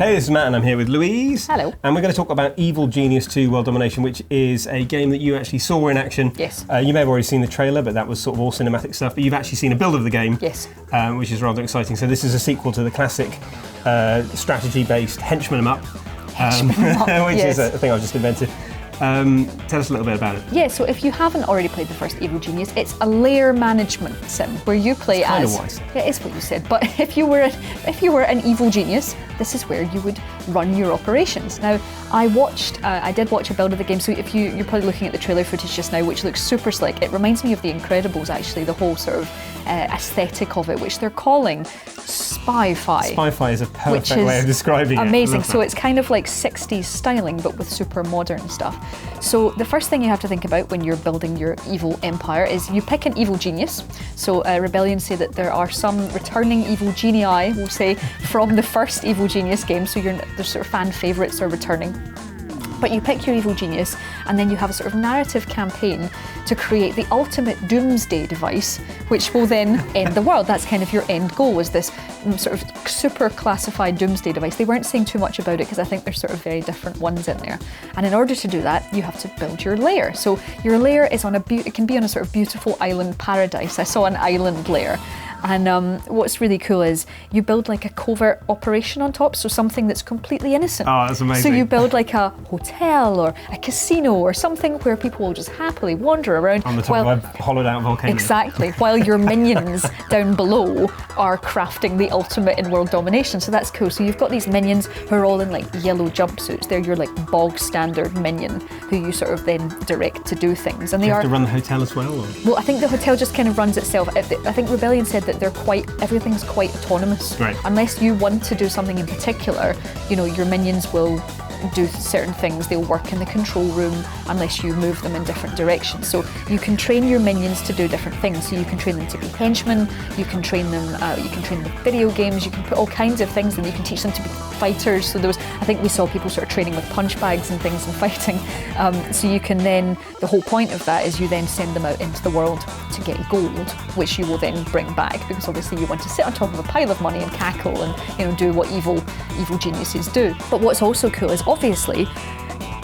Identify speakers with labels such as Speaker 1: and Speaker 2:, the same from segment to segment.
Speaker 1: Hey, this is Matt and I'm here with Louise.
Speaker 2: Hello.
Speaker 1: And we're going to talk about Evil Genius 2 World Domination, which is a game that you actually saw in action.
Speaker 2: Yes.
Speaker 1: You may have already seen the trailer, but that was sort of all cinematic stuff, but you've actually seen a build of the game.
Speaker 2: Yes.
Speaker 1: Which is rather exciting. So this is a sequel to the classic strategy-based Henchman 'em Up, which
Speaker 2: yes.
Speaker 1: is a thing I've just invented. Tell us a little bit about it.
Speaker 2: Yeah, so if you haven't already played the first Evil Genius, it's a lair management sim where you play
Speaker 1: kind
Speaker 2: as.
Speaker 1: of wise.
Speaker 2: Yeah, it's what you said. But if you were an evil genius, this is where you would run your operations. Now, I did watch a build of the game. So if you're probably looking at the trailer footage just now, which looks super slick. It reminds me of The Incredibles, actually, the whole sort of aesthetic of it, which they're calling spy-fi.
Speaker 1: Spy-fi is a perfect way of describing it.
Speaker 2: Amazing. So it's kind of like 60s styling, but with super modern stuff. So the first thing you have to think about when you're building your evil empire is you pick an evil genius. So Rebellion say that there are some returning evil genii, we'll say, from the first Evil Genius game. So there's sort of fan favourites are returning. But you pick your evil genius, and then you have a sort of narrative campaign to create the ultimate doomsday device, which will then end the world. That's kind of your end goal, is this sort of super classified doomsday device. They weren't saying too much about it because I think there's sort of very different ones in there. And in order to do that, you have to build your lair. So your lair is it can be on a sort of beautiful island paradise. I saw an island lair. And what's really cool is you build like a covert operation on top, so something that's completely innocent.
Speaker 1: Oh, that's amazing.
Speaker 2: So you build like a hotel or a casino or something where people will just happily wander around.
Speaker 1: On the top of a hollowed out volcano.
Speaker 2: Exactly, while your minions down below are crafting the ultimate in world domination. So that's cool. So you've got these minions who are all in like yellow jumpsuits. They're your like bog standard minion who you sort of then direct to do things. And
Speaker 1: Do you have to run the hotel as well? Or?
Speaker 2: Well, I think the hotel just kind of runs itself. I think Rebellion said that everything's quite autonomous.
Speaker 1: Right.
Speaker 2: Unless you want to do something in particular, your minions will do certain things. They'll work in the control room unless you move them in different directions. So you can train your minions to do different things. So you can train them to be henchmen, you can train them with video games, you can put all kinds of things in. You can teach them to be fighters. So I think we saw people sort of training with punch bags and things and fighting. So you can then, the whole point of that is you then send them out into the world to get gold, which you will then bring back, because obviously you want to sit on top of a pile of money and cackle and do what evil geniuses do. But what's also cool is obviously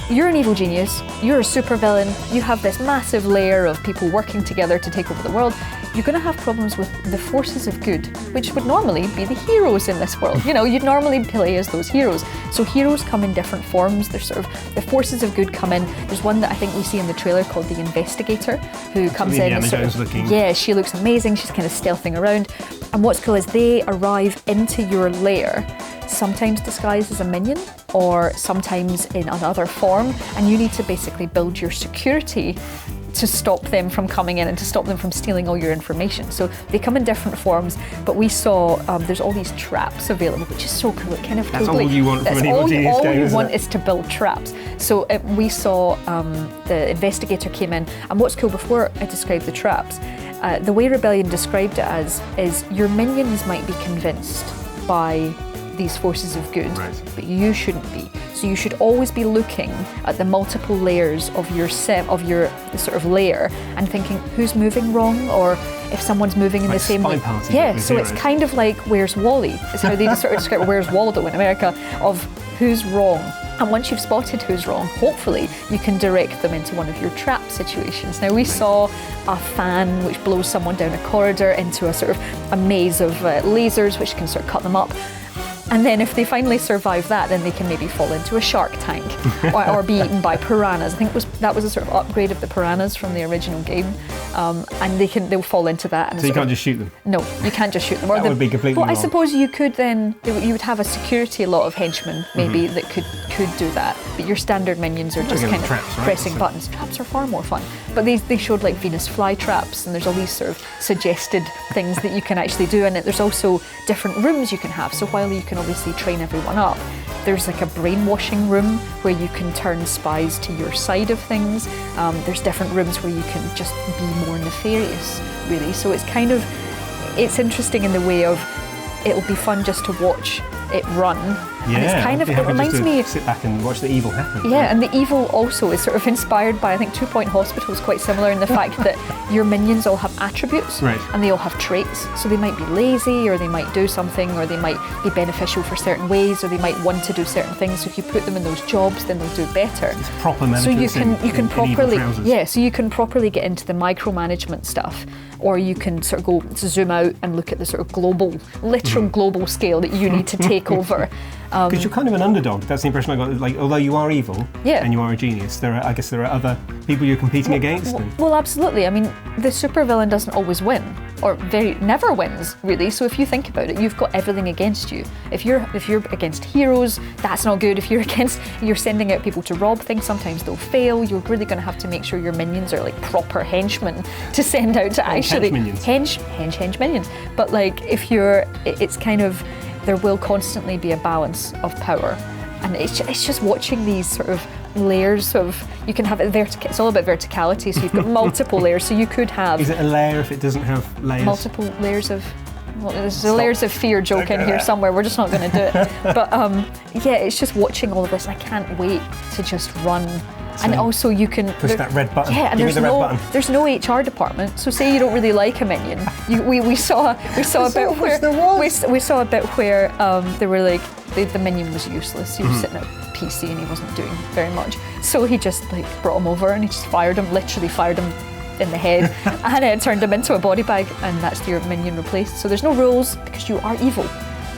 Speaker 2: you're an evil genius, you're a supervillain, you have this massive layer of people working together to take over the world. You're going to have problems with the forces of good, which would normally be the heroes in this world. You'd normally play as those heroes. So heroes come in different forms. There's sort of the forces of good come in. There's one that I think we see in the trailer called the Investigator, who comes in. Yeah, she looks amazing. She's kind of stealthing around. And what's cool is they arrive into your lair, sometimes disguised as a minion or sometimes in another form, and you need to basically build your security to stop them from coming in and to stop them from stealing all your information. So they come in different forms, but we saw there's all these traps available, which is so cool. It kind of
Speaker 1: That's all you want from an Evil Genius game,
Speaker 2: all you want is to build traps. So we saw the Investigator came in, and what's cool, before I describe the traps, the way Rebellion described it as is your minions might be convinced by these forces of good, right, but you shouldn't be. So you should always be looking at the multiple layers of your the sort of layer and thinking who's moving wrong, or if someone's moving in the same way. Yeah, so it's kind of like Where's Wally? Is how they sort of describe Where's Waldo in America, of who's wrong. And once you've spotted who's wrong, hopefully you can direct them into one of your trap situations. Now we saw a fan which blows someone down a corridor into a sort of a maze of lasers which can sort of cut them up. And then if they finally survive that, then they can maybe fall into a shark tank or be eaten by piranhas. I think that was a sort of upgrade of the piranhas from the original game. And they'll fall into that. And
Speaker 1: so you can't just shoot them?
Speaker 2: No, you can't just shoot them.
Speaker 1: That would be completely wrong.
Speaker 2: I suppose you could then, you would have a security lot of henchmen maybe that could do that. But your standard minions are just kind of
Speaker 1: traps, right?
Speaker 2: pressing buttons. Traps are far more fun. But they showed like Venus fly traps, and there's all these sort of suggested things that you can actually do. And there's also different rooms you can have. So while you can obviously train everyone up, there's like a brainwashing room where you can turn spies to your side of things. There's different rooms where you can just be more nefarious, really. So it's interesting in the way of it'll be fun just to watch it run,
Speaker 1: Yeah,
Speaker 2: and it's kind of, it reminds me.
Speaker 1: Sit back and watch the evil happen.
Speaker 2: Yeah, and the evil also is sort of inspired by, I think, 2 Point Hospital is quite similar in the fact that your minions all have attributes,
Speaker 1: right,
Speaker 2: and they all have traits. So they might be lazy, or they might do something, or they might be beneficial for certain ways, or they might want to do certain things. So if you put them in those jobs, then they'll do better.
Speaker 1: It's proper management.
Speaker 2: So you can properly, yeah, so you can properly get into the micromanagement stuff, or you can sort of go zoom out and look at the sort of global, literal global scale that you need to take over.
Speaker 1: Because you're kind of an underdog. That's the impression I got. Like, although you are evil,
Speaker 2: yeah,
Speaker 1: and you are a genius, I guess there are other people you're competing against.
Speaker 2: Well, absolutely. I mean, the supervillain doesn't always win, or never wins, really. So if you think about it, you've got everything against you. If you're against heroes, that's not good. If you're sending out people to rob things, sometimes they'll fail. You're really going to have to make sure your minions are like proper henchmen to send out to actually hench minions. But like, it's kind of, there will constantly be a balance of power, and it's just watching these sort of layers of, you can have it it's all about verticality, so you've got multiple layers, so you could have.
Speaker 1: Is it a layer if it doesn't have layers?
Speaker 2: Multiple layers of, well, there's a layers of fear joke in here somewhere, we're just not going to do it. But yeah, it's just watching all of this, I can't wait to just run. And also you can
Speaker 1: push that red button.
Speaker 2: Yeah, and there's no HR department. So say you don't really like a minion. We saw a bit where they were like, the minion was useless. He was sitting at a PC and he wasn't doing very much. So he just like brought him over and he just literally fired him in the head, and it turned him into a body bag, and that's your minion replaced. So there's no rules because you are evil.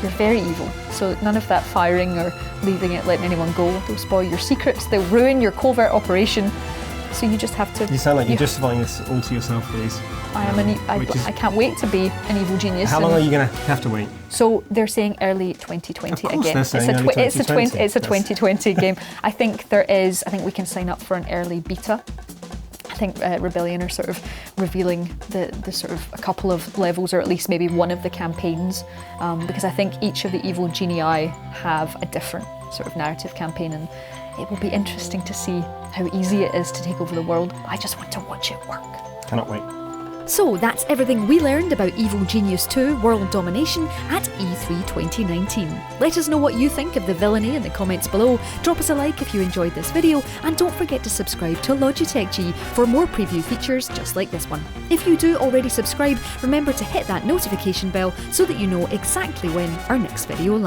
Speaker 2: You're very evil. So none of that firing or letting anyone go. They'll spoil your secrets. They'll ruin your covert operation. So you just have to.
Speaker 1: You sound like you're justifying this all to yourself, please.
Speaker 2: I am I can't wait to be an evil genius.
Speaker 1: How long are you going to have to wait?
Speaker 2: So they're saying early 2020
Speaker 1: of course
Speaker 2: again.
Speaker 1: They're saying early 2020.
Speaker 2: It's a 2020 game. I think we can sign up for an early beta. I think Rebellion are sort of revealing the sort of a couple of levels, or at least maybe one of the campaigns, because I think each of the evil genii have a different sort of narrative campaign, and it will be interesting to see how easy it is to take over the world. I just want to watch it work.
Speaker 1: Cannot wait.
Speaker 3: So that's everything we learned about Evil Genius 2 World Domination at E3 2019. Let us know what you think of the villainy in the comments below. Drop us a like if you enjoyed this video, and don't forget to subscribe to Logitech G for more preview features just like this one. If you do already subscribe, remember to hit that notification bell so that you know exactly when our next video lands.